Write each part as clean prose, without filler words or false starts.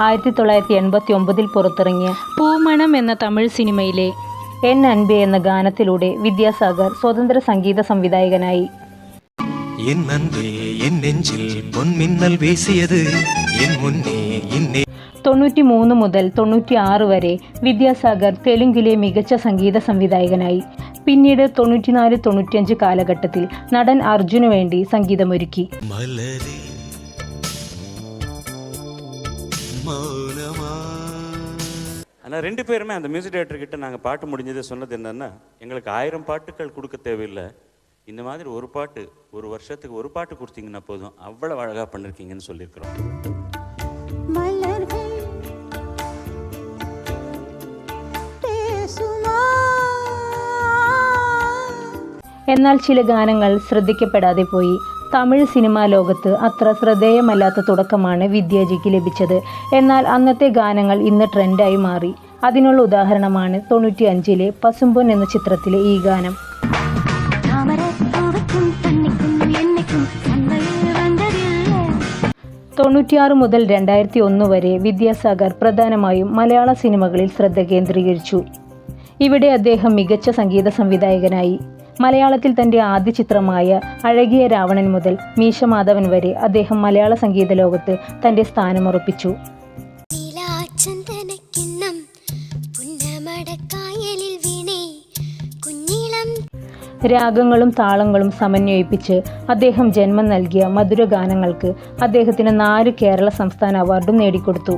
1989 പുറത്തിറങ്ങിയ പൂമണം എന്ന തമിഴ് സിനിമയിലെ എൻ അൻപേ എന്ന ഗാനത്തിലൂടെ വിദ്യാസാഗർ സ്വതന്ത്ര സംഗീത സംവിധായകനായി. എൻ അൻപേ എൻ നെഞ്ചിൽ പൊൻമിന്നൽ വീശിയത് എൻ മുന്നേ ഇന്നേ. 93 മുതൽ 96 വരെ വിദ്യാസാഗർ തെലുങ്കിലെ മികച്ച സംഗീത സംവിധായകനായി. പിന്നീട് 94-95 കാലഘട്ടത്തിൽ നടൻ അർജുനു വേണ്ടി സംഗീതമൊരുക്കി. ஆனால் 2 பேருமே அந்த மியூசிக் டைரக்டர் கிட்ட நாங்கள் பாட்டு முடிஞ்சதை சொன்னது என்னன்னா, எங்களுக்கு 1000 பாட்டுகள் கொடுக்க தேவையில்லை, இந்த மாதிரி ஒரு பாட்டு, ஒரு வருஷத்துக்கு ஒரு பாட்டு கொடுத்தீங்கன்னா போதும், அவ்வளோ அழகாக பண்ணியிருக்கீங்கன்னு சொல்லியிருக்கிறோம். എന്നാൽ ചില ഗാനങ്ങൾ ശ്രദ്ധിക്കപ്പെടാതെ പോയി. തമിഴ് സിനിമാ ലോകത്ത് അത്ര ശ്രദ്ധേയമല്ലാത്ത തുടക്കമാണ് വിദ്യാജിക്ക് ലഭിച്ചത്. എന്നാൽ അന്നത്തെ ഗാനങ്ങൾ ഇന്ന് ട്രെൻഡായി മാറി. അതിനുള്ള ഉദാഹരണമാണ് 95-ലെ പസുമ്പൊൻ എന്ന ചിത്രത്തിലെ ഈ ഗാനം. 96 മുതൽ 2001 വരെ വിദ്യാസാഗർ പ്രധാനമായും മലയാള സിനിമകളിൽ ശ്രദ്ധ കേന്ദ്രീകരിച്ചു. ഇവിടെ അദ്ദേഹം മികച്ച സംഗീത സംവിധായകനായി. മലയാളത്തിൽ തൻ്റെ ആദ്യ ചിത്രമായ അഴകിയ രാവണൻ മുതൽ മീശ മാധവൻ വരെ അദ്ദേഹം മലയാള സംഗീത ലോകത്ത് തൻ്റെ സ്ഥാനമുറപ്പിച്ചു. രാഗങ്ങളും താളങ്ങളും സമന്വയിപ്പിച്ച് അദ്ദേഹം ജന്മം നൽകിയ മധുരഗാനങ്ങൾക്ക് അദ്ദേഹത്തിന് 4 കേരള സംസ്ഥാന അവാർഡും നേടിക്കൊടുത്തു.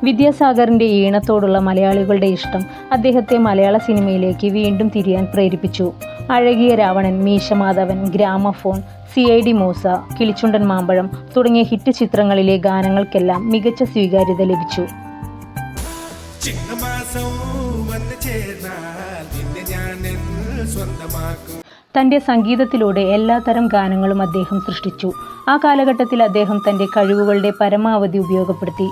വിദ്യാസാഗറിൻ്റെ ഈണത്തോടുള്ള മലയാളികളുടെ ഇഷ്ടം അദ്ദേഹത്തെ മലയാള സിനിമയിലേക്ക് വീണ്ടും തിരിയാൻ പ്രേരിപ്പിച്ചു. അഴകിയ രാവണൻ, മീശ മാധവൻ, ഗ്രാമഫോൺ, CID മൂസ, കിളിച്ചുണ്ടൻ മാമ്പഴം തുടങ്ങിയ ഹിറ്റ് ചിത്രങ്ങളിലെ ഗാനങ്ങൾക്കെല്ലാം മികച്ച സ്വീകാര്യത ലഭിച്ചു. തൻ്റെ സംഗീതത്തിലൂടെ എല്ലാത്തരം ഗാനങ്ങളും അദ്ദേഹം സൃഷ്ടിച്ചു. ആ കാലഘട്ടത്തിൽ അദ്ദേഹം തൻ്റെ കഴിവുകളുടെ പരമാവധി ഉപയോഗപ്പെടുത്തി.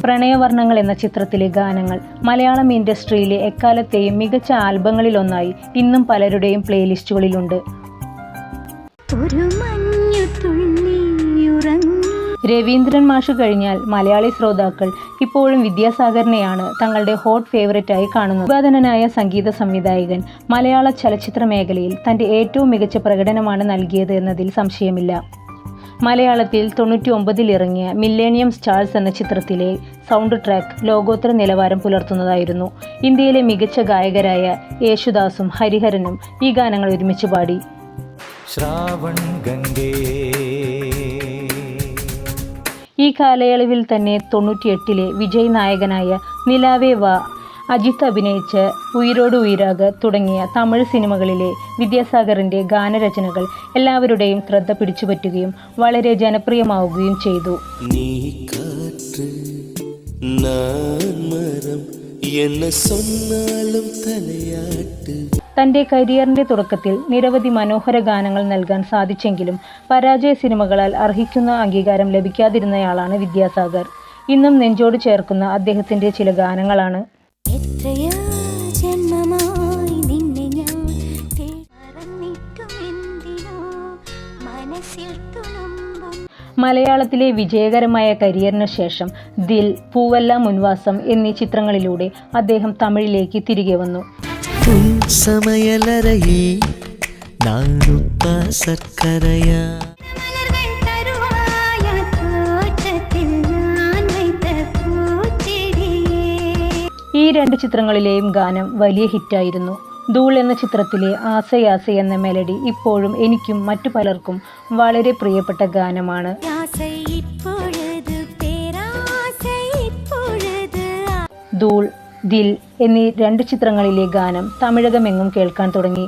പ്രണയവർണ്ണങ്ങൾ എന്ന ചിത്രത്തിലെ ഗാനങ്ങൾ മലയാളം ഇൻഡസ്ട്രിയിലെ എക്കാലത്തെയും മികച്ച ആൽബങ്ങളിലൊന്നായി ഇന്നും പലരുടെയും പ്ലേലിസ്റ്റുകളിലുണ്ട്. രവീന്ദ്രൻ മാഷ് കഴിഞ്ഞാൽ മലയാളി ശ്രോതാക്കൾ ഇപ്പോഴും വിദ്യാസാഗറിനെയാണ് തങ്ങളുടെ ഹോട്ട് ഫേവറേറ്റായി കാണുന്നത്. ഉപാദനനായ സംഗീത സംവിധായകൻ മലയാള ചലച്ചിത്ര മേഖലയിൽ തൻ്റെ ഏറ്റവും മികച്ച പ്രകടനമാണ് നൽകിയത് എന്നതിൽ സംശയമില്ല. മലയാളത്തിൽ 99-ൽ ഇറങ്ങിയ മില്ലേനിയം സ്റ്റാർസ് എന്ന ചിത്രത്തിലെ സൗണ്ട് ട്രാക്ക് ലോകോത്തര നിലവാരം പുലർത്തുന്നതായിരുന്നു. ഇന്ത്യയിലെ മികച്ച ഗായകരായ യേശുദാസും ഹരിഹരനും ഈ ഗാനങ്ങൾ ഒരുമിച്ച് പാടി. ഈ കാലയളവിൽ തന്നെ 98-ലെ വിജയ് നായകനായ നിലാവേ വാ, അജിത്ത് അഭിനയിച്ച ഉയിരോട് ഉയിരാഗ് തുടങ്ങിയ തമിഴ് സിനിമകളിലെ വിദ്യാസാഗറിൻ്റെ ഗാനരചനകൾ എല്ലാവരുടെയും ശ്രദ്ധ പിടിച്ചുപറ്റുകയും വളരെ ജനപ്രിയമാവുകയും ചെയ്തു. തൻ്റെ കരിയറിൻ്റെ തുടക്കത്തിൽ നിരവധി മനോഹര ഗാനങ്ങൾ നൽകാൻ സാധിച്ചെങ്കിലും പരാജയ സിനിമകളാൽ അർഹിക്കുന്ന അംഗീകാരം ലഭിക്കാതിരുന്നയാളാണ് വിദ്യാസാഗർ. ഇന്നും നെഞ്ചോട് ചേർക്കുന്ന അദ്ദേഹത്തിൻ്റെ ചില ഗാനങ്ങളാണ്. മലയാളത്തിലെ വിജയകരമായ കരിയറിന് ശേഷം ദിൽ, പൂവെല്ലാം മുൻവാസം എന്നീ ചിത്രങ്ങളിലൂടെ അദ്ദേഹം തമിഴിലേക്ക് തിരികെ വന്നു. ഈ 2 ചിത്രങ്ങളിലെയും ഗാനം വലിയ ഹിറ്റായിരുന്നു. ധൂൾ എന്ന ചിത്രത്തിലെ ആസയാസ എന്ന മെലഡി ഇപ്പോഴും എനിക്കും മറ്റു പലർക്കും വളരെ പ്രിയപ്പെട്ട ഗാനമാണ്. ധൂൾ, ദിൽ എന്നീ 2 ചിത്രങ്ങളിലെ ഗാനം തമിഴകമെങ്ങും കേൾക്കാൻ തുടങ്ങി.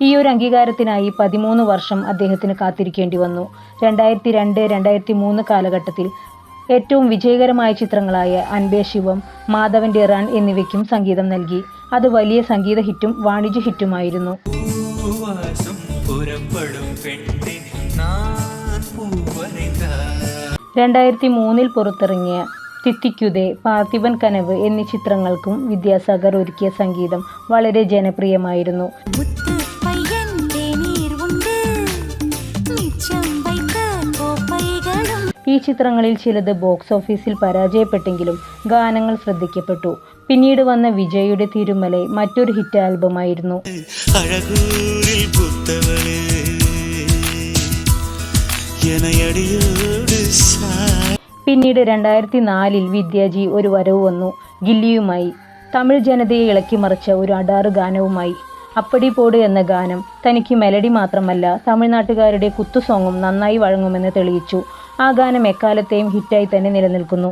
ഈ ഒരു അംഗീകാരത്തിനായി 13 വർഷം അദ്ദേഹത്തിന് കാത്തിരിക്കേണ്ടി വന്നു. 2002-2003 കാലഘട്ടത്തിൽ ഏറ്റവും വിജയകരമായ ചിത്രങ്ങളായ അൻപേ ശിവം, മാധവന്റെ റൺ എന്നിവയ്ക്കും സംഗീതം നൽകി. അത് വലിയ സംഗീത ഹിറ്റും വാണിജ്യ ഹിറ്റുമായിരുന്നു. 2003-ൽ പുറത്തിറങ്ങിയ തിത്തിക്കുതേ, പാർത്ഥിവൻ കനവ് എന്നീ ചിത്രങ്ങൾക്കും വിദ്യാസാഗർ ഒരുക്കിയ സംഗീതം വളരെ ജനപ്രിയമായിരുന്നു. ഈ ചിത്രങ്ങളിൽ ചിലത് ബോക്സ് ഓഫീസിൽ പരാജയപ്പെട്ടെങ്കിലും ഗാനങ്ങൾ ശ്രദ്ധിക്കപ്പെട്ടു. പിന്നീട് വന്ന വിജയുടെ തിരുമലൈ മറ്റൊരു ഹിറ്റ് ആൽബമായിരുന്നു. പിന്നീട് 2004 വിദ്യാജി ഒരു വരവ് വന്നു ഗില്ലിയുമായി. തമിഴ് ജനതയെ ഇളക്കിമറിച്ച ഒരു അടാറ് ഗാനവുമായി. അപ്പടി പോട് എന്ന ഗാനം തനിക്ക് മെലഡി മാത്രമല്ല തമിഴ്നാട്ടുകാരുടെ കുത്തുസോങ്ങും നന്നായി വഴങ്ങുമെന്ന് തെളിയിച്ചു. ആ ഗാനം എക്കാലത്തെയും ഹിറ്റായി തന്നെ നിലനിൽക്കുന്നു.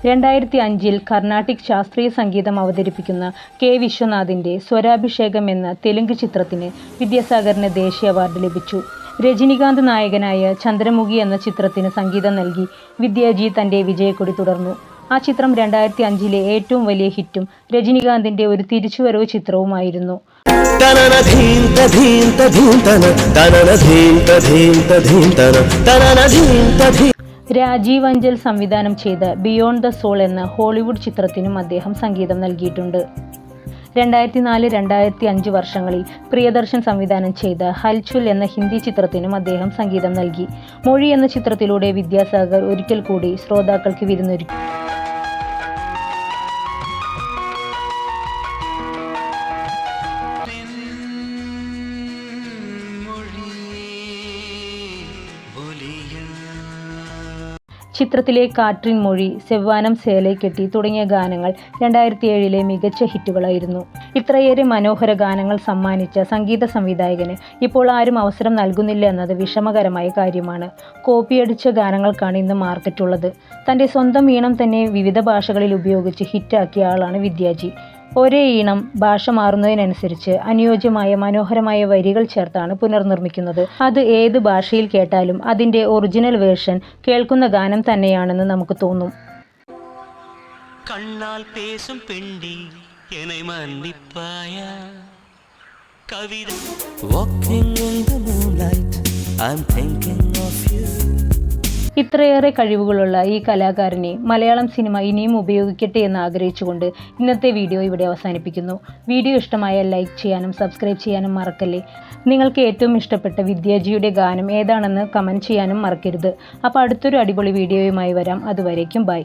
2005 കർണാട്ടിക് ശാസ്ത്രീയ സംഗീതം അവതരിപ്പിക്കുന്ന കെ. വിശ്വനാഥിൻ്റെ സ്വരാഭിഷേകം എന്ന തെലുങ്ക് ചിത്രത്തിന് വിദ്യാസാഗറിന് ദേശീയ അവാർഡ് ലഭിച്ചു. രജനികാന്ത് നായകനായ ചന്ദ്രമുഖി എന്ന ചിത്രത്തിന് സംഗീതം നൽകി വിദ്യാജി തൻ്റെ വിജയക്കൊടി തുടർന്നു. ആ ചിത്രം 2005 ഏറ്റവും വലിയ ഹിറ്റും രജനികാന്തിൻ്റെ ഒരു തിരിച്ചുവരവ് ചിത്രവുമായിരുന്നു. രാജീവ് അഞ്ചൽ സംവിധാനം ചെയ്ത ബിയോണ്ട് ദ സോൾ എന്ന ഹോളിവുഡ് ചിത്രത്തിനും അദ്ദേഹം സംഗീതം നൽകിയിട്ടുണ്ട്. 2004-2005 വർഷങ്ങളിൽ പ്രിയദർശൻ സംവിധാനം ചെയ്ത ഹൽചുൽ എന്ന ഹിന്ദി ചിത്രത്തിനും അദ്ദേഹം സംഗീതം നൽകി. മൊഴി എന്ന ചിത്രത്തിലൂടെ വിദ്യാസാഗർ ഒരിക്കൽ കൂടി ശ്രോതാക്കൾക്ക് വിരുന്നൊരുക്കി. ചിത്രത്തിലെ കാട്രിൻ മൊഴി, സെവ്വാനം സേലൈ കെട്ടി തുടങ്ങിയ ഗാനങ്ങൾ 2007 മികച്ച ഹിറ്റുകളായിരുന്നു. ഇത്രയേറെ മനോഹര ഗാനങ്ങൾ സമ്മാനിച്ച സംഗീത സംവിധായകന് ഇപ്പോൾ ആരും അവസരം നൽകുന്നില്ല എന്നത് വിഷമകരമായ കാര്യമാണ്. കോപ്പിയടിച്ച ഗാനങ്ങൾക്കാണ് ഇന്ന് മാർക്കറ്റുള്ളത്. തൻ്റെ സ്വന്തം ഈണം തന്നെ വിവിധ ഭാഷകളിൽ ഉപയോഗിച്ച് ഹിറ്റാക്കിയ ആളാണ് വിദ്യാജി. ഒരേ ഈണം ഭാഷ മാറുന്നതിനനുസരിച്ച് അനുയോജ്യമായ മനോഹരമായ വരികൾ ചേർത്താണ് പുനർനിർമ്മിക്കുന്നത്. അത് ഏത് ഭാഷയിൽ കേട്ടാലും അതിൻ്റെ ഒറിജിനൽ വേർഷൻ കേൾക്കുന്ന ഗാനം തന്നെയാണെന്ന് നമുക്ക് തോന്നും. കണ്ണാൽ പേസും പെണ്ണി എന്നെ മന്നിപ്പായ കവിത walking in the moonlight I'm thinking of you. ഇത്രയേറെ കഴിവുകളുള്ള ഈ കലാകാരനെ മലയാളം സിനിമ ഇനിയും ഉപയോഗിക്കട്ടെ എന്ന് ആഗ്രഹിച്ചുകൊണ്ട് ഇന്നത്തെ വീഡിയോ ഇവിടെ അവസാനിപ്പിക്കുന്നു. വീഡിയോ ഇഷ്ടമായാൽ ലൈക്ക് ചെയ്യാനും സബ്സ്ക്രൈബ് ചെയ്യാനും മറക്കല്ലേ. നിങ്ങൾക്ക് ഏറ്റവും ഇഷ്ടപ്പെട്ട വിദ്യാജിയുടെ ഗാനം ഏതാണെന്ന് കമൻറ്റ് ചെയ്യാനും മറക്കരുത്. അപ്പോൾ അടുത്തൊരു അടിപൊളി വീഡിയോയുമായി വരാം. അതുവരേക്കും ബൈ.